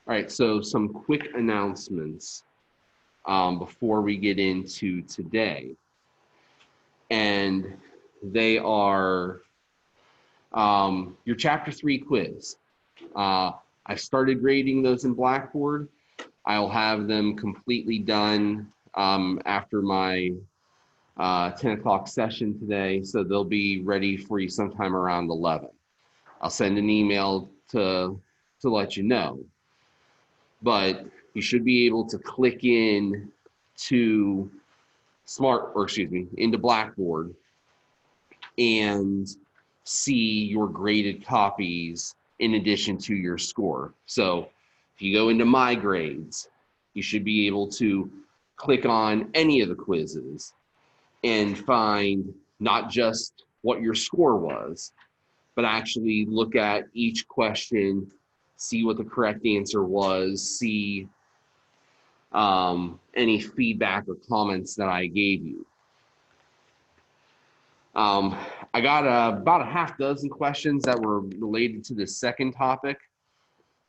All right, so some quick announcements before we get into today. And they are your Chapter 3 quiz. I started grading those in Blackboard. I'll have them completely done after my 10 o'clock session today, so they'll be ready for you sometime around 11. I'll send an email to let you know. But you should be able to click in to into Blackboard and see your graded copies in addition to your score. So if you go into My Grades, you should be able to click on any of the quizzes and find not just what your score was, but actually look at each question, see what the correct answer was, see any feedback or comments that I gave you. I got about a half dozen questions that were related to the second topic.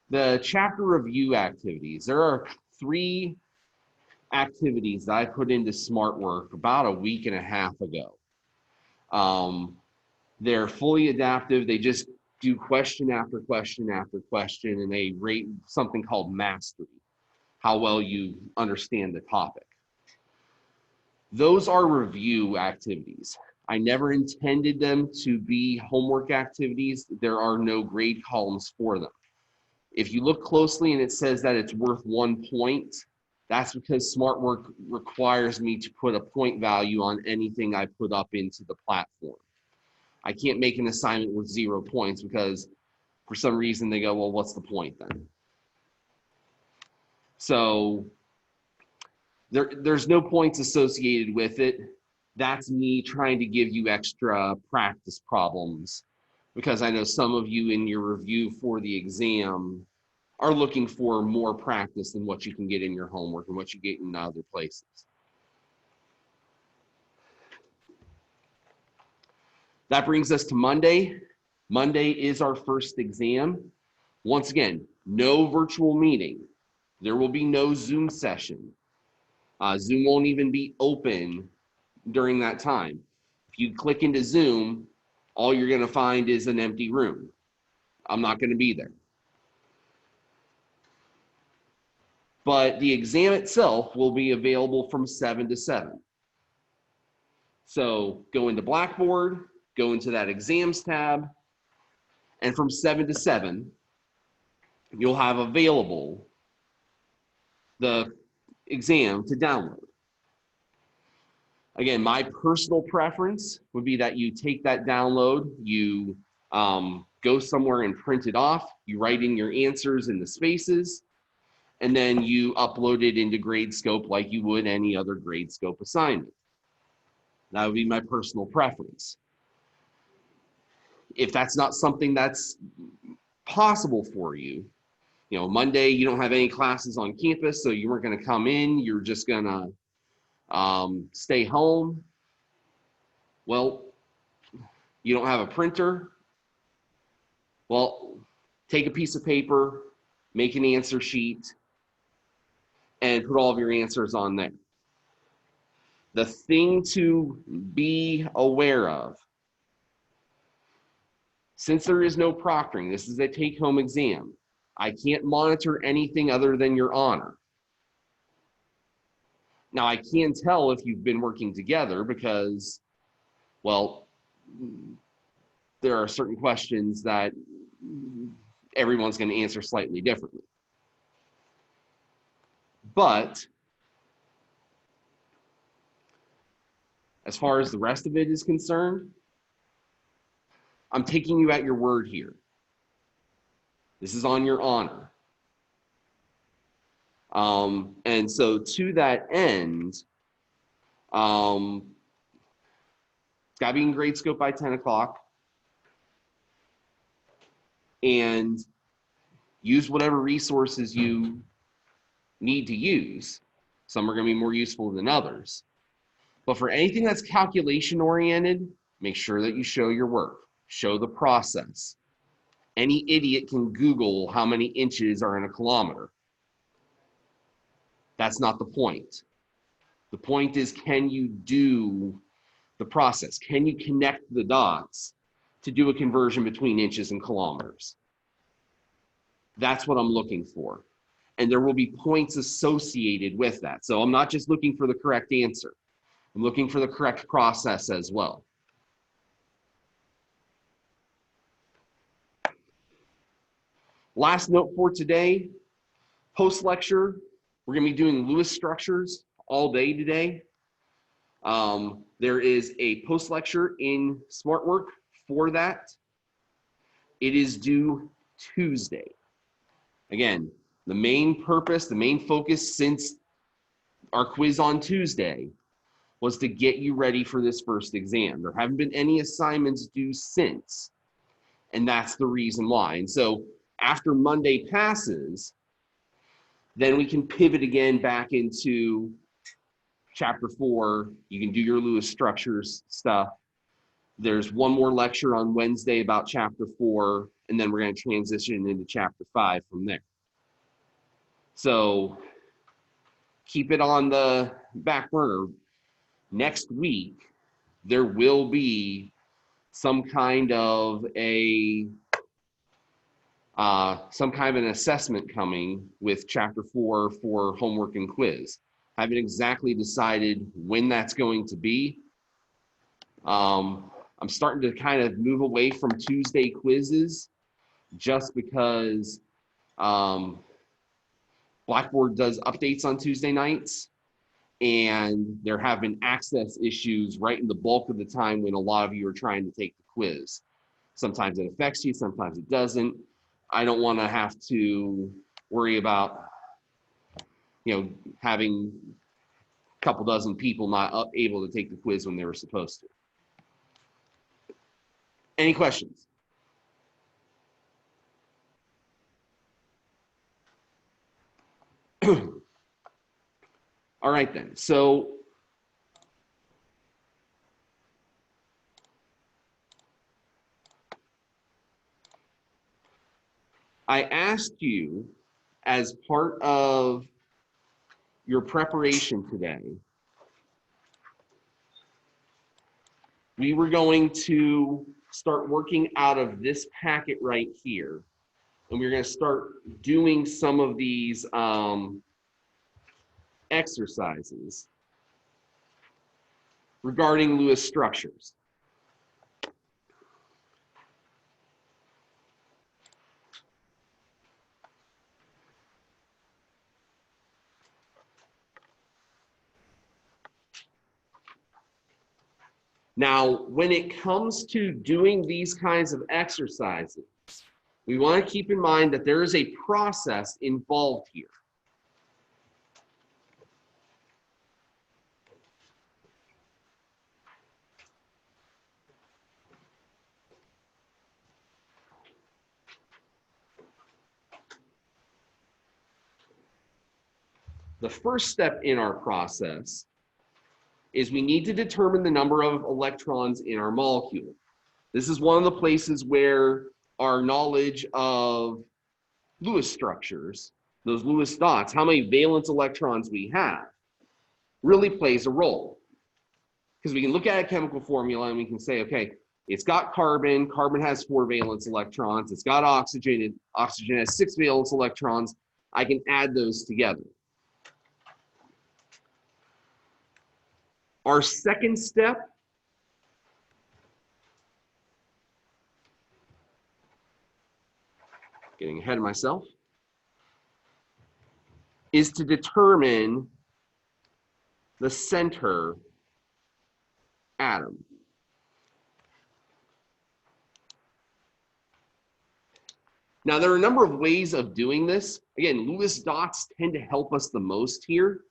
The chapter review activities. There are 3 activities that I put into SmartWork about a week and a half ago. They're fully adaptive. They just do question after question after question, and they rate something called mastery, how well you understand the topic. Those are review activities. I never intended them to be homework activities. There are no grade columns for them. If you look closely and it says that it's worth 1 point, that's because SmartWork requires me to put a point value on anything I put up into the platform. I can't make an assignment with 0 points because for some reason they go, well, what's the point then? So there's no points associated with it. That's me trying to give you extra practice problems because I know some of you in your review for the exam are looking for more practice than what you can get in your homework and what you get in other places. That brings us to Monday. Monday is our first exam. Once again, no virtual meeting. There will be no Zoom session. Zoom won't even be open during that time. If you click into Zoom, all you're going to find is an empty room. I'm not going to be there. But the exam itself will be available from 7 to 7. So go into Blackboard, go into that exams tab, and from 7 to 7, you'll have available the exam to download. Again, my personal preference would be that you take that download, you go somewhere and print it off, you write in your answers in the spaces, and then you upload it into Gradescope like you would any other Gradescope assignment. That would be my personal preference. If that's not something that's possible for you, you know, Monday you don't have any classes on campus, so you weren't going to come in, you're just going to stay home. Well, you don't have a printer. Well, take a piece of paper, make an answer sheet, and put all of your answers on there. The thing to be aware of, since there is no proctoring, this is a take-home exam, I can't monitor anything other than your honor. Now, I can tell if you've been working together because, well, there are certain questions that everyone's going to answer slightly differently. But as far as the rest of it is concerned, I'm taking you at your word here. This is on your honor. And so to that end, it's got to be in Gradescope by 10 o'clock. And use whatever resources you need to use. Some are going to be more useful than others. But for anything that's calculation oriented, make sure that you show your work, show the process. Any idiot can Google how many inches are in a kilometer. That's not the point. The point is, can you do the process? Can you connect the dots to do a conversion between inches and kilometers? That's what I'm looking for. And there will be points associated with that. So I'm not just looking for the correct answer. I'm looking for the correct process as well. Last note for today, post-lecture, we're going to be doing Lewis structures all day today. There is a post-lecture in SmartWork for that. It is due Tuesday. Again, the main purpose, the main focus since our quiz on Tuesday was to get you ready for this first exam. There haven't been any assignments due since, and that's the reason why. And so after Monday passes, then we can pivot again back into chapter 4. You can do your Lewis structures stuff. There's one more lecture on Wednesday about chapter 4, and then we're going to transition into chapter 5 from there. So keep it on the back burner. Next week, there will be some kind of an assessment coming with chapter 4 for homework and quiz. I haven't exactly decided when that's going to be. I'm starting to kind of move away from Tuesday quizzes just because Blackboard does updates on Tuesday nights, and there have been access issues right in the bulk of the time when a lot of you are trying to take the quiz. Sometimes it affects you, sometimes it doesn't. I don't want to have to worry about, having a couple dozen people not able to take the quiz when they were supposed to. Any questions? All right then, so I asked you as part of your preparation today, we were going to start working out of this packet right here, and we're going to start doing some of these exercises regarding Lewis structures. Now, when it comes to doing these kinds of exercises, we want to keep in mind that there is a process involved here. The first step in our process is we need to determine the number of electrons in our molecule. This is one of the places where our knowledge of Lewis structures, those Lewis dots, how many valence electrons we have, really plays a role. Because we can look at a chemical formula and we can say, okay, it's got carbon, carbon has 4 valence electrons, it's got oxygen, oxygen has 6 valence electrons, I can add those together. Our second step getting ahead of myself, is to determine the center atom. Now, there are a number of ways of doing this. Again, Lewis dots tend to help us the most here.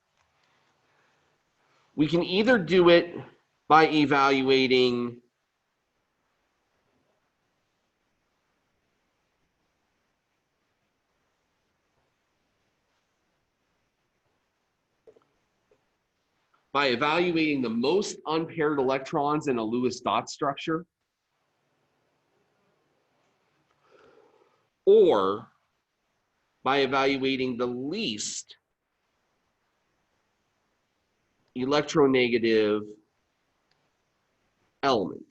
We can either do it by evaluating the most unpaired electrons in a Lewis dot structure. or by evaluating the least electronegative element.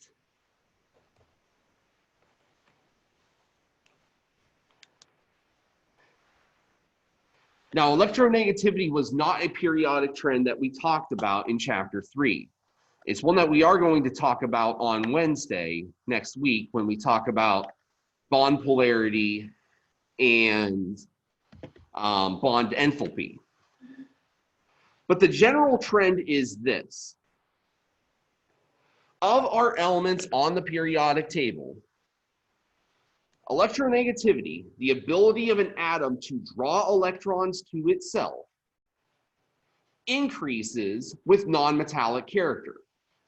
Now, electronegativity was not a periodic trend that we talked about in chapter 3. It's one that we are going to talk about on Wednesday next week when we talk about bond polarity and bond enthalpy. But the general trend is this. Of our elements on the periodic table, electronegativity, the ability of an atom to draw electrons to itself, increases with nonmetallic character.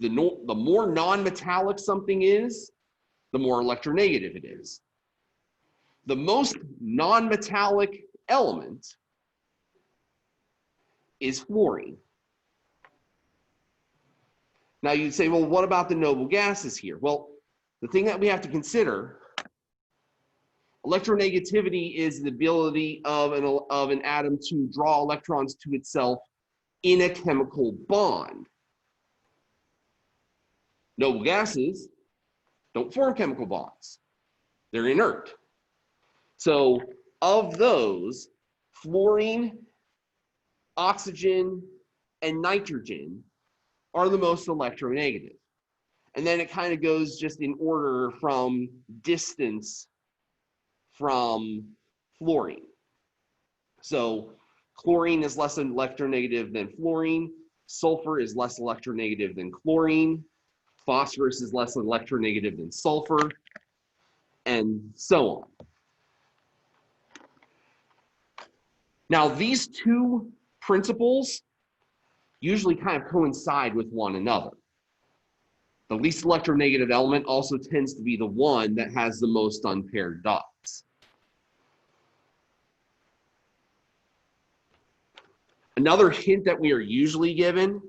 The more nonmetallic something is, the more electronegative it is. The most nonmetallic element is fluorine. Now you'd say, well, what about the noble gases here? Well, the thing that we have to consider, electronegativity is the ability of an atom to draw electrons to itself in a chemical bond. Noble gases don't form chemical bonds. They're inert. So of those, fluorine, oxygen, and nitrogen are the most electronegative. And then it kind of goes just in order from distance from fluorine. So chlorine is less electronegative than fluorine, sulfur is less electronegative than chlorine, phosphorus is less electronegative than sulfur, and so on. Now, these two principles usually kind of coincide with one another. The least electronegative element also tends to be the one that has the most unpaired dots. Another hint that we are usually given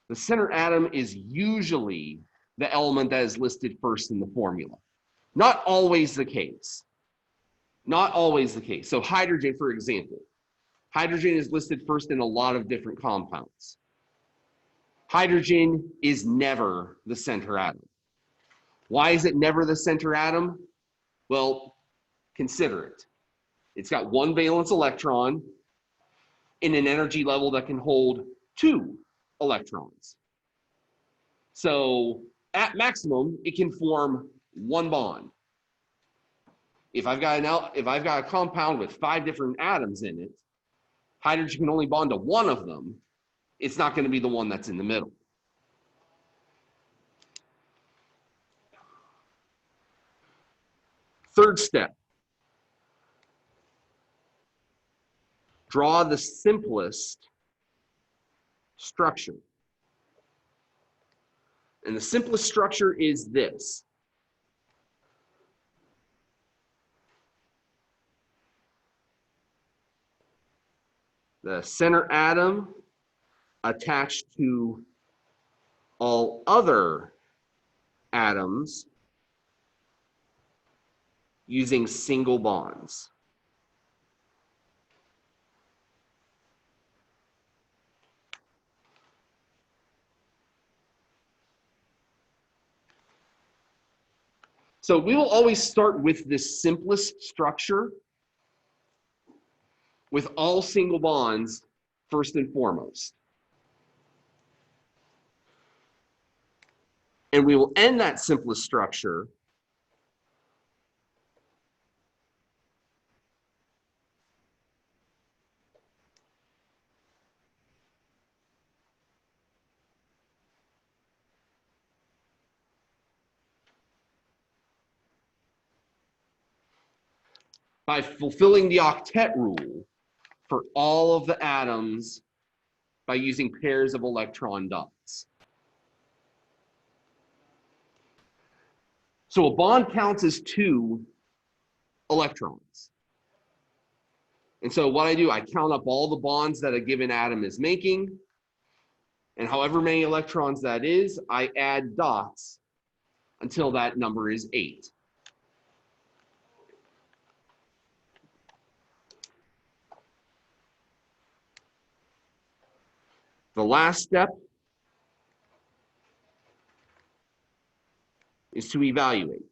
the center atom is usually the element that is listed first in the formula. Not always the case. Not always the case. So hydrogen, for example. Hydrogen is listed first in a lot of different compounds. Hydrogen is never the center atom. Why is it never the center atom? Well, consider it. It's got one valence electron in an energy level that can hold 2 electrons. So at maximum, it can form 1 bond. If I've got a compound with 5 different atoms in it, hydrogen can only bond to one of them. It's not going to be the one that's in the middle. Third step. Draw the simplest structure. And the simplest structure is this. The center atom attached to all other atoms using single bonds. So we will always start with this simplest structure with all single bonds first and foremost. And we will end that simplest structure by fulfilling the octet rule for all of the atoms by using pairs of electron dots. So a bond counts as 2 electrons. And so what I do, I count up all the bonds that a given atom is making, and however many electrons that is, I add dots until that number is 8. The last step is to evaluate.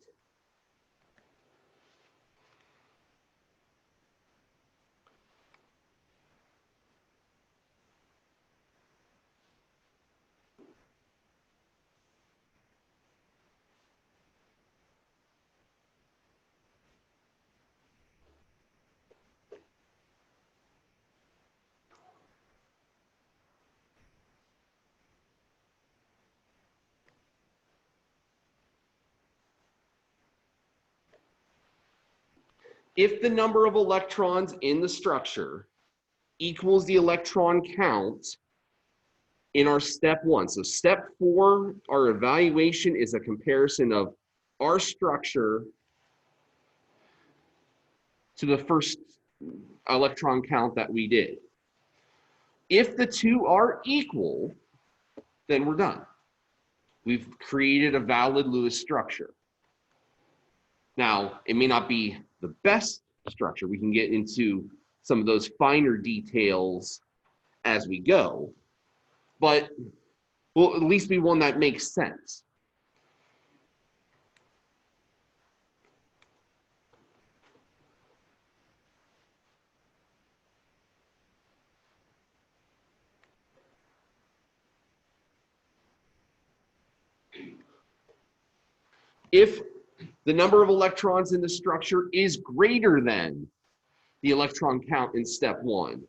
If the number of electrons in the structure equals the electron count in our step 1. So step 4, our evaluation is a comparison of our structure to the first electron count that we did. If the two are equal, then we're done. We've created a valid Lewis structure. Now, it may not be the best structure. We can get into some of those finer details as we go, but will at least be one that makes sense. If the number of electrons in the structure is greater than the electron count in step 1,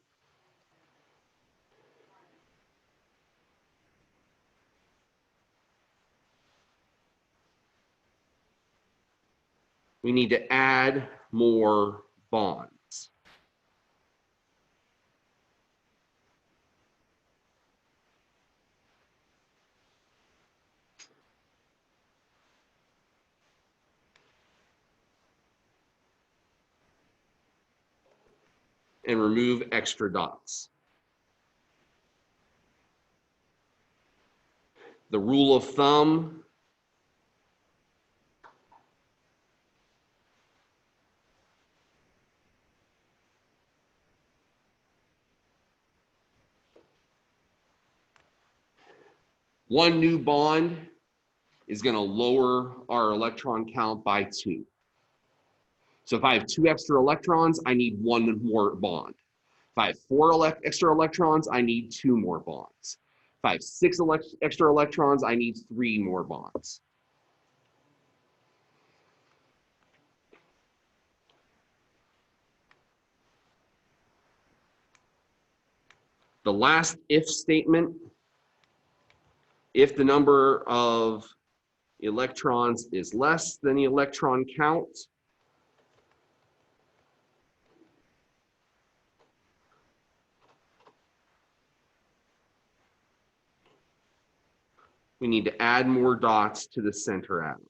we need to add more bonds. And remove extra dots. The rule of thumb one new bond is going to lower our electron count by 2. So if I have 2 extra electrons, I need 1 more bond. If I have 4 extra electrons, I need 2 more bonds. If I have 6 extra electrons, I need 3 more bonds. The last if statement, if the number of electrons is less than the electron count, we need to add more dots to the center atom.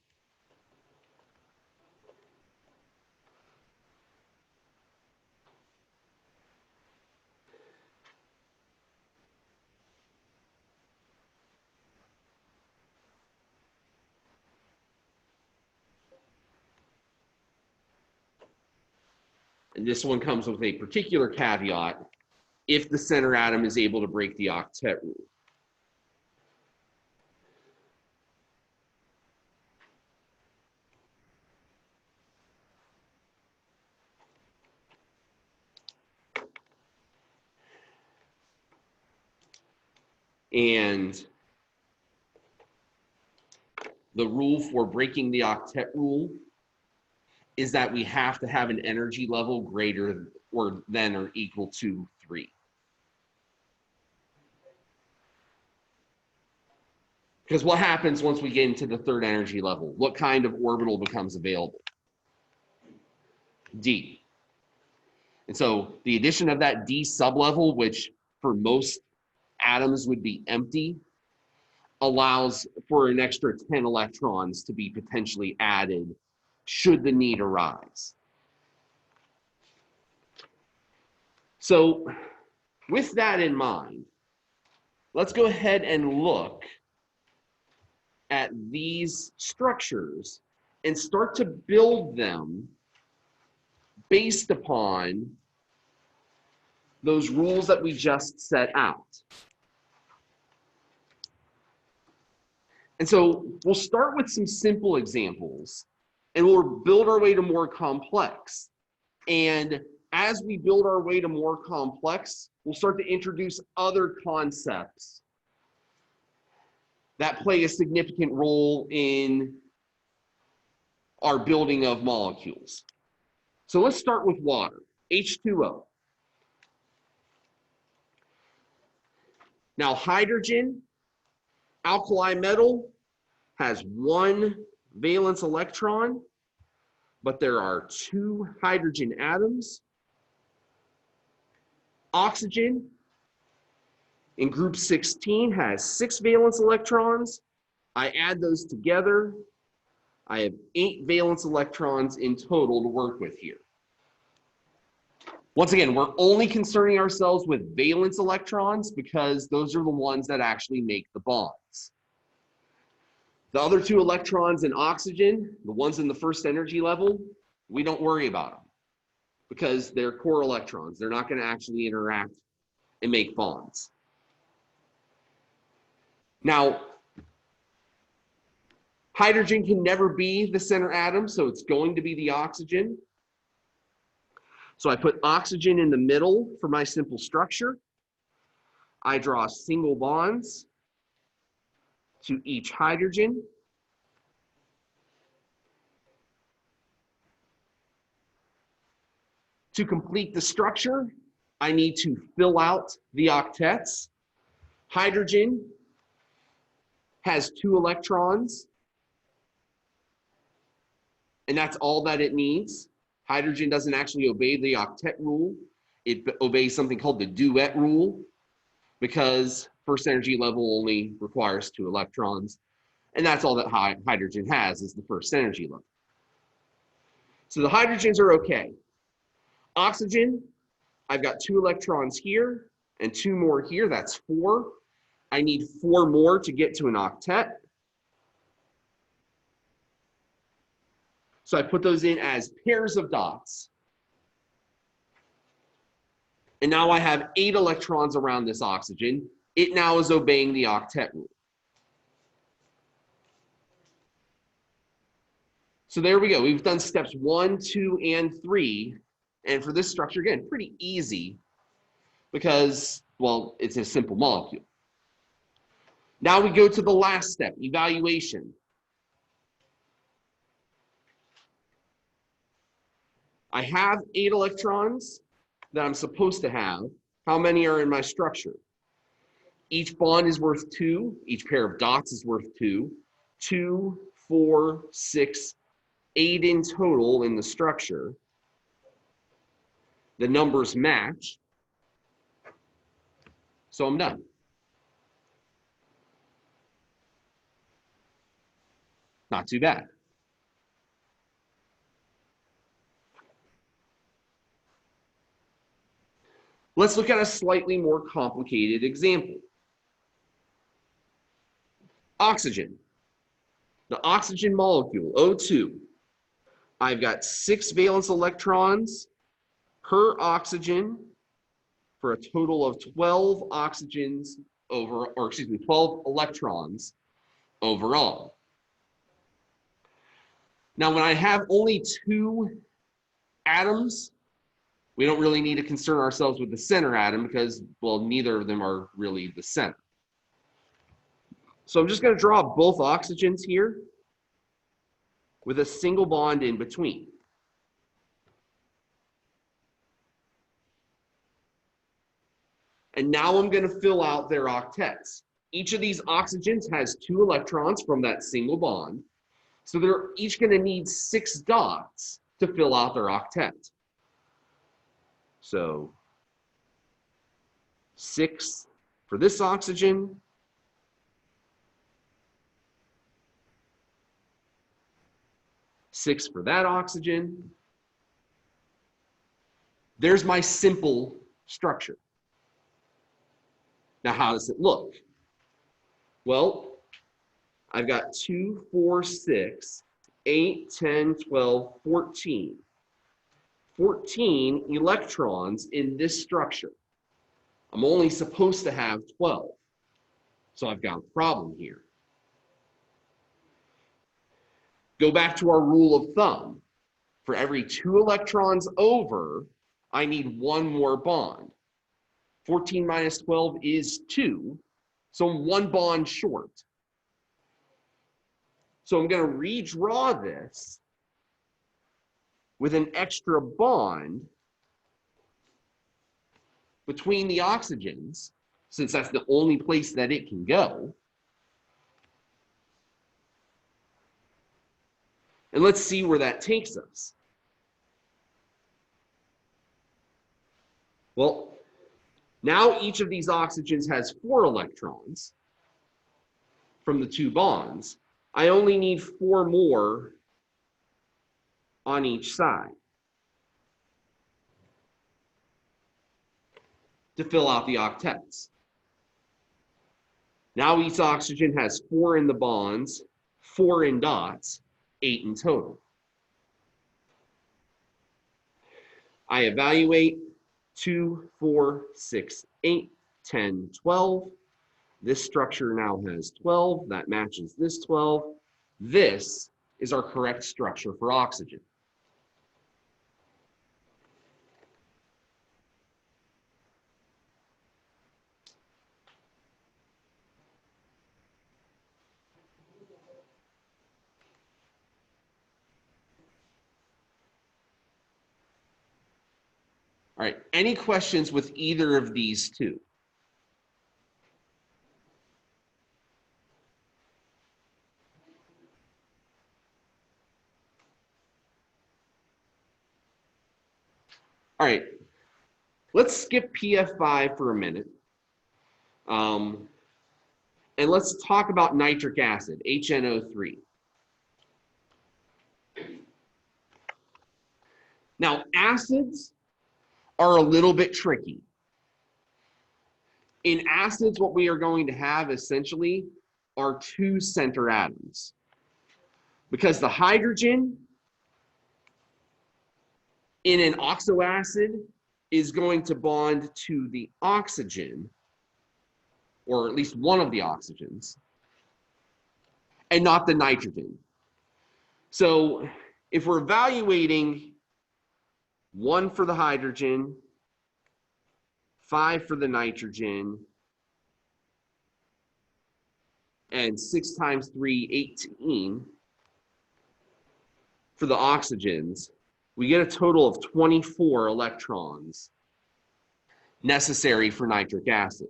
And this one comes with a particular caveat if the center atom is able to break the octet rule. And the rule for breaking the octet rule is that we have to have an energy level greater than or equal to 3. Because what happens once we get into the 3rd energy level? What kind of orbital becomes available? D. And so the addition of that D sublevel, which for most atoms would be empty, allows for an extra 10 electrons to be potentially added should the need arise. So with that in mind, let's go ahead and look at these structures and start to build them based upon those rules that we just set out. And so we'll start with some simple examples and we'll build our way to more complex. And as we build our way to more complex, we'll start to introduce other concepts that play a significant role in our building of molecules. So let's start with water, H2O. Now hydrogen, alkali metal, has one valence electron, but there are two hydrogen atoms. Oxygen in group 16 has 6 valence electrons. I add those together. I have 8 valence electrons in total to work with here. Once again, we're only concerning ourselves with valence electrons because those are the ones that actually make the bonds. The other 2 electrons in oxygen, the ones in the first energy level, we don't worry about them because they're core electrons. They're not going to actually interact and make bonds. Now, hydrogen can never be the center atom, so it's going to be the oxygen. So I put oxygen in the middle for my simple structure. I draw single bonds to each hydrogen. To complete the structure, I need to fill out the octets. Hydrogen has 2 electrons, and that's all that it needs. Hydrogen doesn't actually obey the octet rule. It obeys something called the duet rule because first energy level only requires 2 electrons. And that's all that hydrogen has is the first energy level. So the hydrogens are okay. Oxygen, I've got 2 electrons here and 2 more here, that's 4. I need 4 more to get to an octet. So I put those in as pairs of dots. And now I have 8 electrons around this oxygen. It now is obeying the octet rule. So there we go. We've done steps 1, 2, and 3. And for this structure, again, pretty easy because, well, it's a simple molecule. Now we go to the last step, evaluation. I have 8 electrons that I'm supposed to have. How many are in my structure? Each bond is worth 2. Each pair of dots is worth 2. 2, 4, 6, 8 in total in the structure. The numbers match. So I'm done. Not too bad. Let's look at a slightly more complicated example. Oxygen. The oxygen molecule, O2. I've got 6 valence electrons per oxygen for a total of 12 oxygens over, or excuse me, 12 electrons overall. Now, when I have only 2 atoms, we don't really need to concern ourselves with the center atom because, well, neither of them are really the center. So I'm just going to draw both oxygens here with a single bond in between. And now I'm going to fill out their octets. Each of these oxygens has 2 electrons from that single bond. So they're each going to need 6 dots to fill out their octet. So 6 for this oxygen. 6 for that oxygen. There's my simple structure. Now, how does it look? Well, I've got 2, 4, 6, 8, 10, 12, 14. 14 electrons in this structure. I'm only supposed to have 12. So I've got a problem here. Go back to our rule of thumb. For every 2 electrons over, I need 1 more bond. 14 minus 12 is 2, so I'm 1 bond short. So I'm going to redraw this with an extra bond between the oxygens, since that's the only place that it can go. And let's see where that takes us. Well, now each of these oxygens has 4 electrons from the 2 bonds. I only need 4 more on each side to fill out the octets. Now each oxygen has 4 in the bonds, 4 in dots, 8 in total. I evaluate 2, 4, 6, 8, 10, 12. This structure now has 12. That matches this 12. This is our correct structure for oxygen. All right, any questions with either of these two? All right, let's skip PF5 for a minute. And let's talk about nitric acid, HNO3. Now, acids are a little bit tricky. In acids, what we are going to have essentially are 2 center atoms, because the hydrogen in an oxoacid is going to bond to the oxygen, or at least one of the oxygens, and not the nitrogen. So if we're evaluating 1 for the hydrogen, 5 for the nitrogen, and 6 times 3, 18 for the oxygens, we get a total of 24 electrons necessary for nitric acid.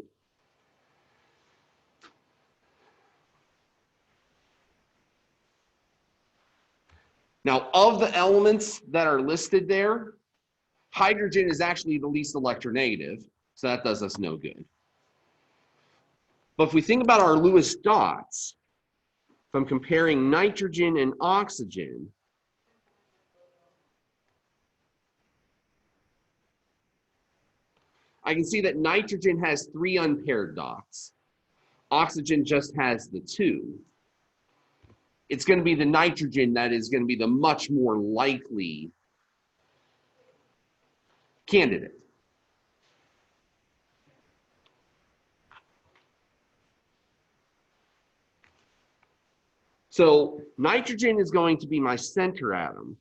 Now, of the elements that are listed there, hydrogen is actually the least electronegative, so that does us no good. But if we think about our Lewis dots, if I'm comparing nitrogen and oxygen, I can see that nitrogen has 3 unpaired dots. Oxygen just has the 2. It's going to be the nitrogen that is going to be the much more likely candidate. So nitrogen is going to be my center atom.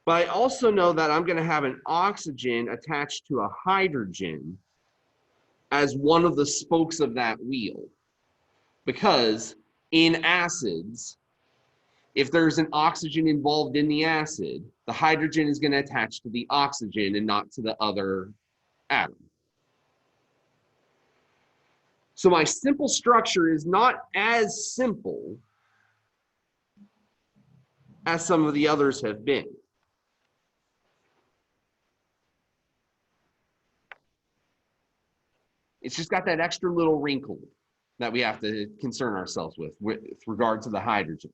But I also know that I'm going to have an oxygen attached to a hydrogen as one of the spokes of that wheel. Because in acids, if there's an oxygen involved in the acid, the hydrogen is going to attach to the oxygen and not to the other atom. So my simple structure is not as simple as some of the others have been. It's just got that extra little wrinkle that we have to concern ourselves with regard to the hydrogen.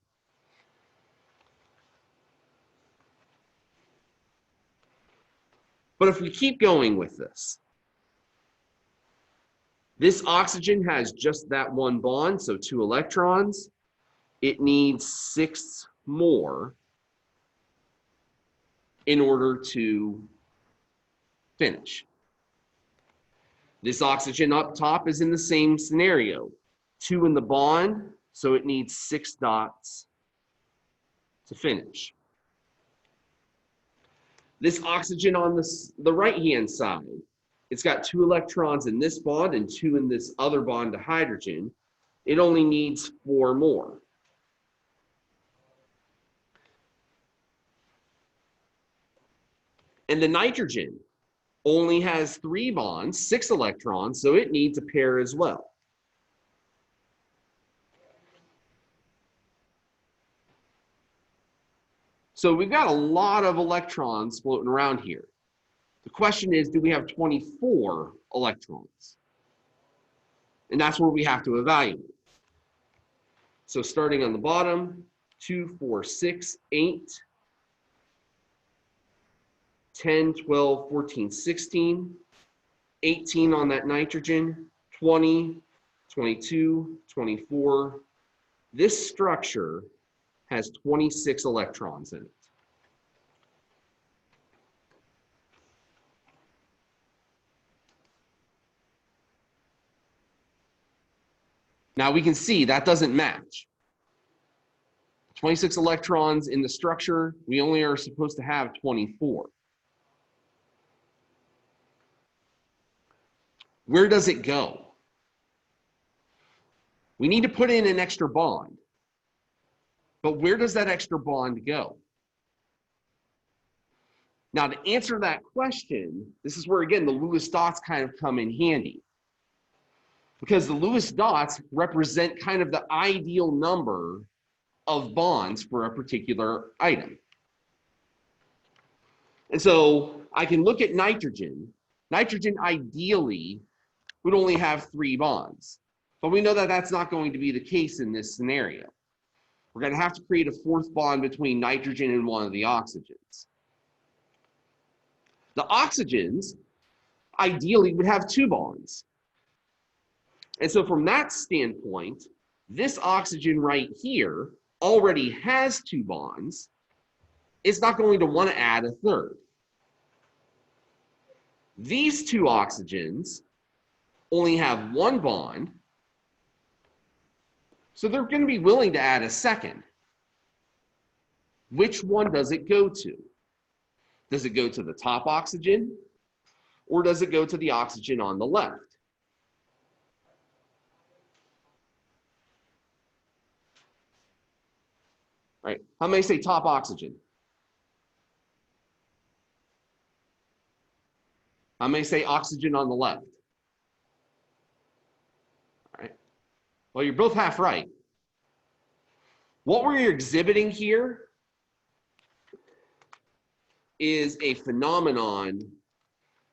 But if we keep going with this oxygen has just that one bond, so 2 electrons. It needs 6 more in order to finish. This oxygen up top is in the same scenario. 2 in the bond, so it needs 6 dots to finish. This oxygen on the right-hand side, it's got 2 electrons in this bond and 2 in this other bond to hydrogen. It only needs 4 more. And the nitrogen only has 3 bonds, 6 electrons, so it needs a pair as well. So we've got a lot of electrons floating around here. The question is, do we have 24 electrons? And that's where we have to evaluate. So starting on the bottom, 2, 4, 6, 8, 10, 12, 14, 16, 18 on that nitrogen, 20, 22, 24. This structure has 26 electrons in it. Now we can see that doesn't match. 26 electrons in the structure, we only are supposed to have 24. Where does it go? We need to put in an extra bond. But where does that extra bond go? Now, to answer that question, this is where, again, the Lewis dots kind of come in handy. Because the Lewis dots represent kind of the ideal number of bonds for a particular item. And so I can look at nitrogen. Nitrogen ideally would only have 3 bonds. But we know that that's not going to be the case in this scenario. We're going to have to create a 4th bond between nitrogen and one of the oxygens. The oxygens ideally would have 2 bonds. And so from that standpoint, this oxygen right here already has 2 bonds. It's not going to want to add a 3rd. These 2 oxygens only have 1 bond, so they're going to be willing to add a 2nd. Which one does it go to? Does it go to the top oxygen, or does it go to the oxygen on the left? Right. How many say top oxygen? How many say oxygen on the left? All right. Well, you're both half right. What we're exhibiting here is a phenomenon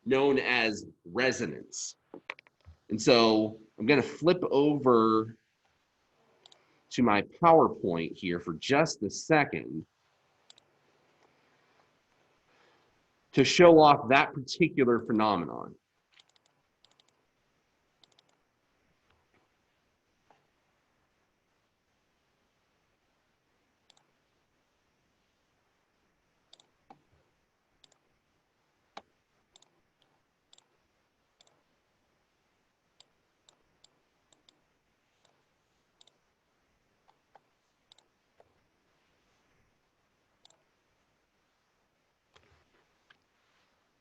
known as resonance. And so I'm going to flip over to my PowerPoint here for just a second to show off that particular phenomenon.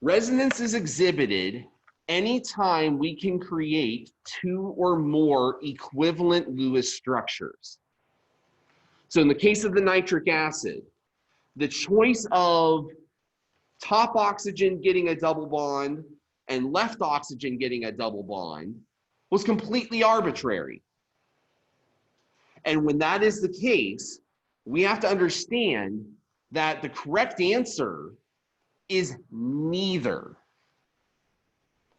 Resonance is exhibited anytime we can create 2 or more equivalent Lewis structures. So in the case of the nitric acid, the choice of top oxygen getting a double bond and left oxygen getting a double bond was completely arbitrary. And when that is the case, we have to understand that the correct answer is neither,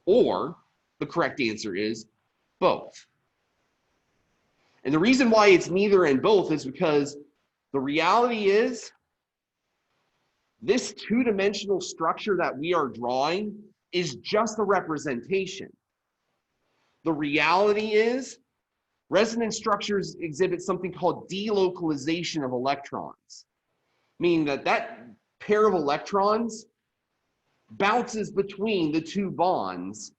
or the correct answer is both. And the reason why it's neither and both is because the reality is This two-dimensional structure that we are drawing is just a representation. The reality is resonance structures exhibit something called delocalization of electrons, meaning that that pair of electrons bounces between the two bonds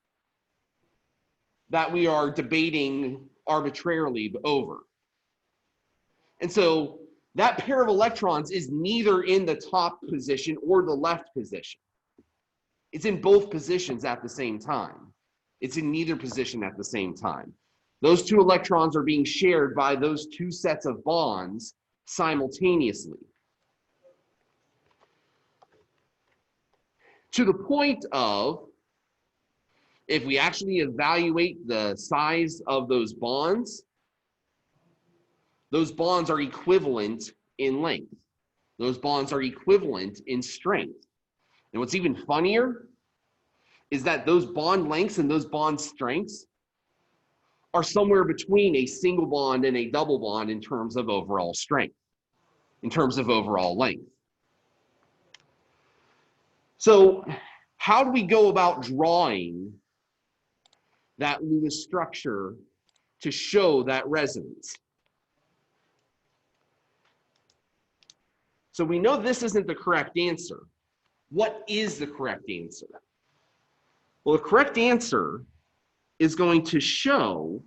that we are debating arbitrarily over. And so that pair of electrons is neither in the top position or the left position. It's in both positions at the same time. It's in neither position at the same time. Those two electrons are being shared by those two sets of bonds simultaneously. To the point of, if we actually evaluate the size of those bonds are equivalent in length. Those bonds are equivalent in strength. And what's even funnier is that those bond lengths and those bond strengths are somewhere between a single bond and a double bond in terms of overall strength, in terms of overall length. So how do we go about drawing that Lewis structure to show that resonance? So we know this isn't the correct answer. What is the correct answer? Well, the correct answer is going to show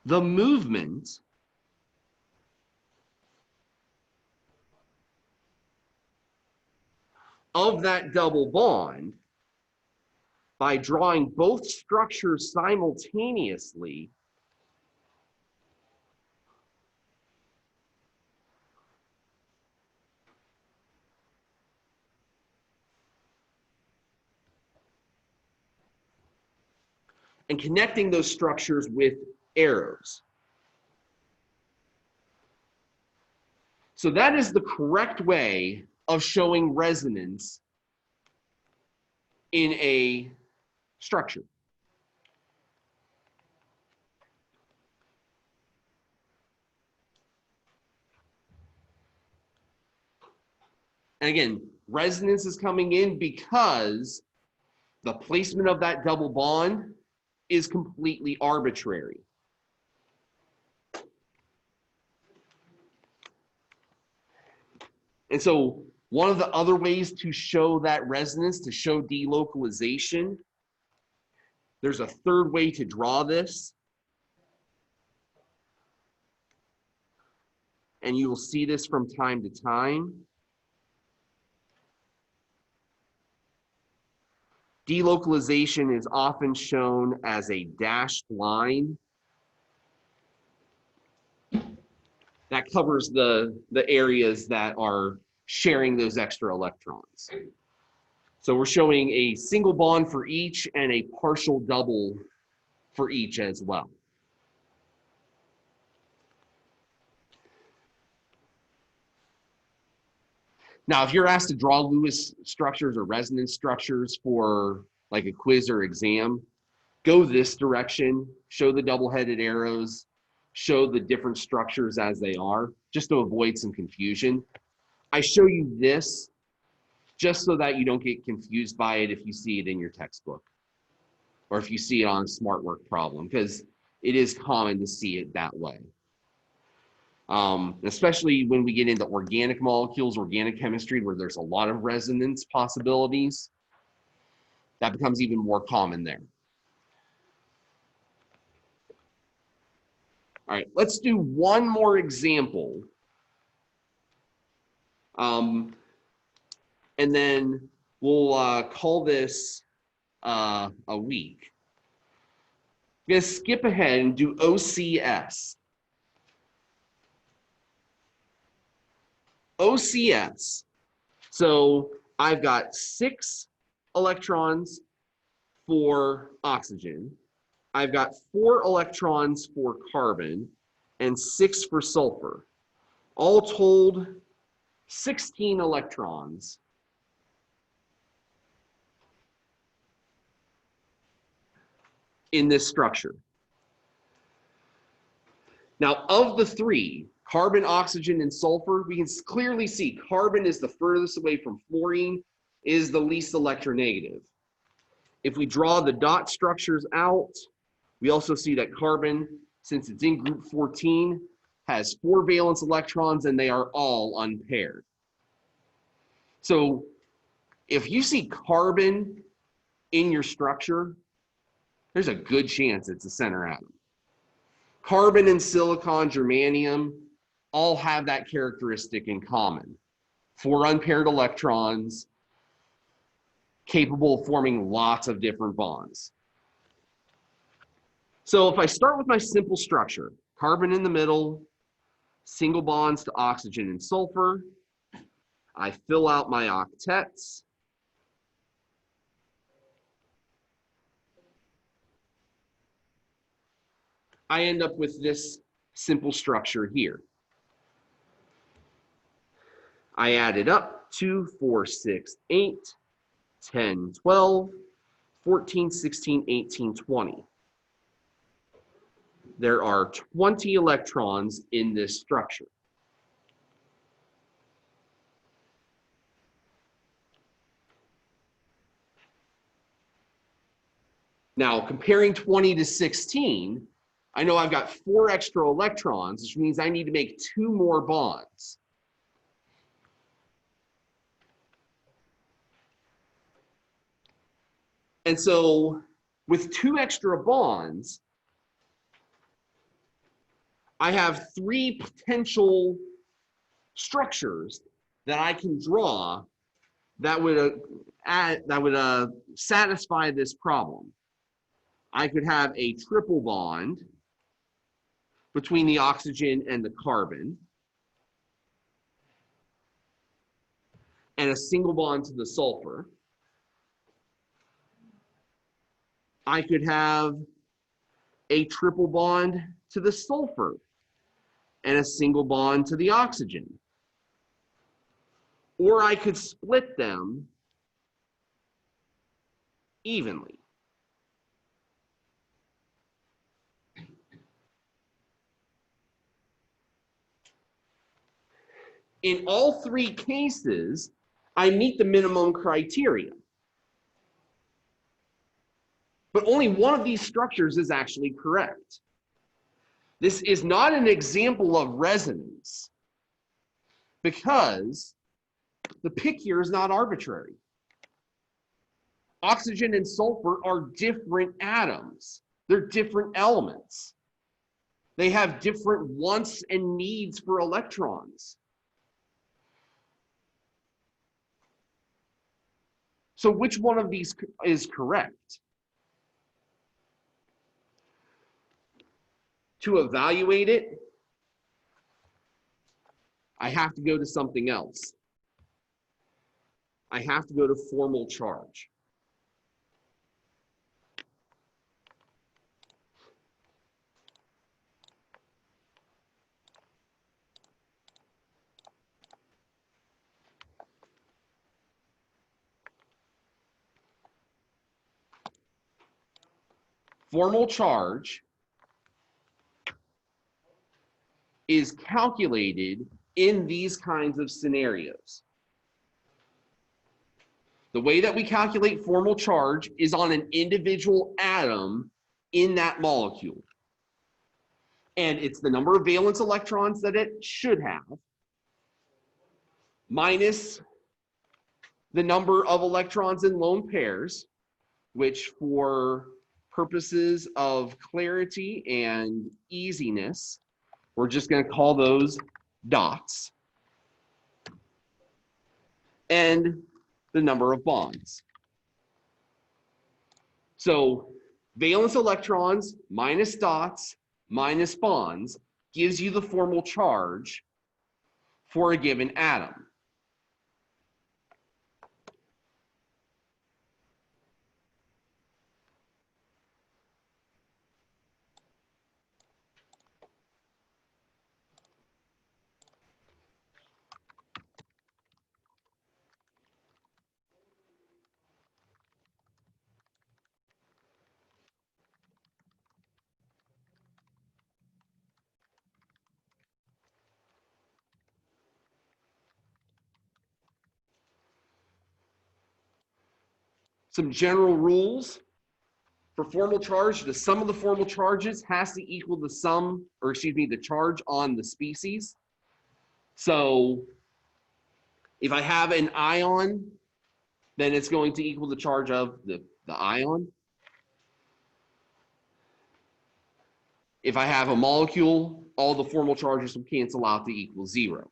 the movement of that double bond by drawing both structures simultaneously and connecting those structures with arrows. So that is the correct way of showing resonance in a structure. And again, resonance is coming in because the placement of that double bond is completely arbitrary. And so one of the other ways to show that resonance, to show delocalization, there's a third way to draw this. And you will see this from time to time. Delocalization is often shown as a dashed line that covers the areas that are sharing those extra electrons. So we're showing a single bond for each and a partial double for each as well. Now, if you're asked to draw Lewis structures or resonance structures for like a quiz or exam, go this direction, show the double-headed arrows, show the different structures as they are, just to avoid some confusion. I show you this just so that you don't get confused by it if you see it in your textbook or if you see it on a smart work problem, because it is common to see it that way. Especially when we get into organic molecules, organic chemistry, where there's a lot of resonance possibilities, that becomes even more common there. All right, let's do one more example. And then we'll call this a week. I'm going to skip ahead and do OCS. OCS. So I've got 6 electrons for oxygen. I've got 4 electrons for carbon and 6 for sulfur. All told, 16 electrons. In this structure. Now, of the 3, Carbon, oxygen, and sulfur, we can clearly see carbon is the furthest away from fluorine, is the least electronegative. If we draw the dot structures out, we also see that carbon, since it's in group 14, has 4 valence electrons and they are all unpaired. So if you see carbon in your structure, there's a good chance it's a center atom. Carbon and silicon, germanium, all have that characteristic in common. 4 unpaired electrons, capable of forming lots of different bonds. So if I start with my simple structure, carbon in the middle, single bonds to oxygen and sulfur, I fill out my octets. I end up with this simple structure here. I add it up: 2, 4, 6, 8, 10, 12, 14, 16, 18, 20. There are 20 electrons in this structure. Now, comparing 20 to 16, I know I've got 4 extra electrons, which means I need to make 2 more bonds. And so with 2 extra bonds, I have 3 potential structures that I can draw that would satisfy this problem. I could have a triple bond between the oxygen and the carbon, and a single bond to the sulfur. I could have a triple bond to the sulfur and a single bond to the oxygen. Or I could split them evenly. In all 3 cases, I meet the minimum criteria. But only one of these structures is actually correct. This is not an example of resonance because the pick here is not arbitrary. Oxygen and sulfur are different atoms. They're different elements. They have different wants and needs for electrons. So which one of these is correct? To evaluate it, I have to go to something else. I have to go to formal charge. Formal charge is calculated in these kinds of scenarios. The way that we calculate formal charge is on an individual atom in that molecule. And it's the number of valence electrons that it should have, minus the number of electrons in lone pairs, which for purposes of clarity and easiness, we're just going to call those dots, and the number of bonds. So valence electrons minus dots minus bonds gives you the formal charge for a given atom. Some general rules for formal charge. The sum of the formal charges has to equal the sum, or excuse me, the charge on the species. So if I have an ion, then it's going to equal the charge of the ion. If I have a molecule, all the formal charges will cancel out to equal 0.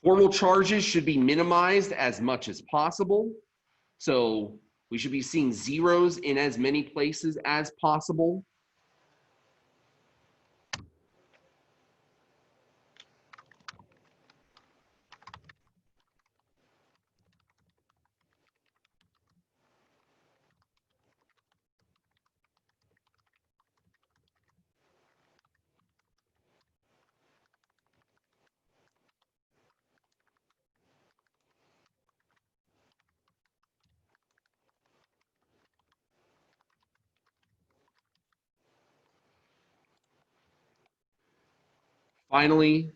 Formal charges should be minimized as much as possible. So we should be seeing zeros in as many places as possible. Finally,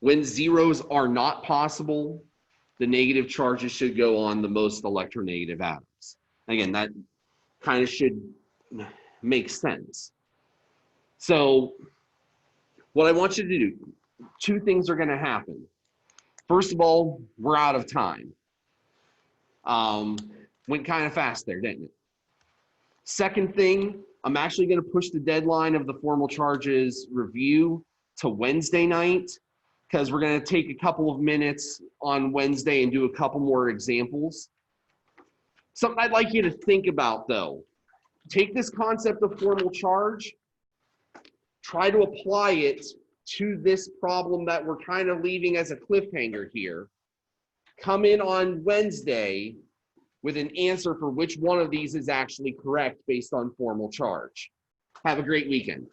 when zeros are not possible, the negative charges should go on the most electronegative atoms. Again, that kind of should make sense. So what I want you to do, 2 things are going to happen. First of all, we're out of time. Went kind of fast there, didn't it? Second thing, I'm actually going to push the deadline of the formal charges review to Wednesday night, because we're going to take a couple of minutes on Wednesday and do a couple more examples. Something I'd like you to think about, though. Take this concept of formal charge, try to apply it to this problem that we're kind of leaving as a cliffhanger here. Come in on Wednesday with an answer for which one of these is actually correct based on formal charge. Have a great weekend.